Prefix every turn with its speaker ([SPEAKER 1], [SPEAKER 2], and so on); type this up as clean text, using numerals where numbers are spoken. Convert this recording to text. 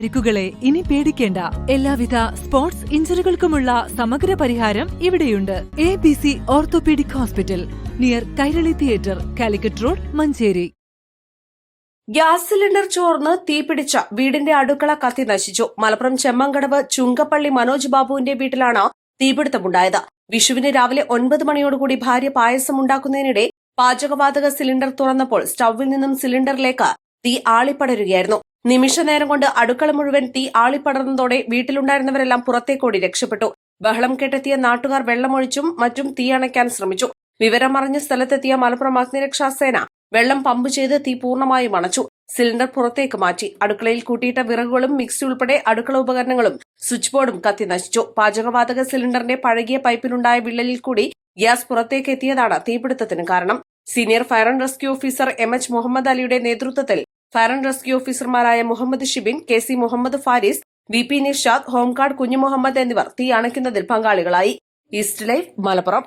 [SPEAKER 1] പരിക്കുകളെ ഇനി പേടിക്കേണ്ട. എല്ലാവിധ സ്പോർട്സ് ഇഞ്ചുറികൾക്കുമുള്ള സമഗ്ര പരിഹാരം ഇവിടെയുണ്ട്. ABC orthopaedic hospital, near Kairali theatre, Calicut road, Manjeri.
[SPEAKER 2] Gas cylinder ചോർന്ന് തീപിടിച്ച വീടിന്റെ അടുക്കള കത്തി നശിച്ചു. മലപ്പുറം ചെമ്മങ്കടവ് ചുങ്കപ്പള്ളി മനോജ് ബാബുവിന്റെ വീട്ടിലാണ് തീപിടുത്തമുണ്ടായത്. വിഷുവിന് രാവിലെ 9 മണിയോടുകൂടി ഭാര്യ പായസം ഉണ്ടാക്കുന്നതിനിടെ പാചകവാതക സിലിണ്ടർ തുറന്നപ്പോൾ സ്റ്റൌവിൽ നിന്നും സിലിണ്ടറിലേക്ക് തീ ആളിപ്പടരുകയായിരുന്നു. നിമിഷനേരം കൊണ്ട് അടുക്കള മുഴുവൻ തീ ആളിപ്പടർന്നതോടെ വീട്ടിലുണ്ടായിരുന്നവരെല്ലാം പുറത്തേക്കോടി രക്ഷപ്പെട്ടു. ബഹളം കേട്ടെത്തിയ നാട്ടുകാർ വെള്ളമൊഴിച്ചും മറ്റും തീ അണയ്ക്കാൻ ശ്രമിച്ചു. വിവരമറിഞ്ഞ സ്ഥലത്തെത്തിയ മലപ്പുറം അഗ്നിരക്ഷാസേന വെള്ളം പമ്പ് ചെയ്ത് തീ പൂർണ്ണമായും അണച്ചു. സിലിണ്ടർ പുറത്തേക്ക് മാറ്റി. അടുക്കളയിൽ കൂട്ടിയിട്ട വിറകുകളും മിക്സി ഉൾപ്പെടെ അടുക്കള ഉപകരണങ്ങളും സ്വിച്ച് ബോർഡും കത്തി നശിച്ചു. പാചകവാതക സിലിണ്ടറിന്റെ പഴകിയ പൈപ്പിലുണ്ടായ വിള്ളലിൽ കൂടി ഗ്യാസ് പുറത്തേക്ക് എത്തിയതാണ് തീപിടുത്തത്തിന് കാരണം. Senior fire and rescue officer MH Muhammad അലിയുടെ നേതൃത്വത്തിൽ ഫയർ ആൻഡ് റെസ്ക്യൂ ഓഫീസർമാരായ Muhammad Shibin, KC Muhammad Faris, VP Nishad, home guard Kunju Muhammad എന്നിവർ തീ അണയ്ക്കുന്നതിൽ പങ്കാളികളായി. East Live, Malappuram.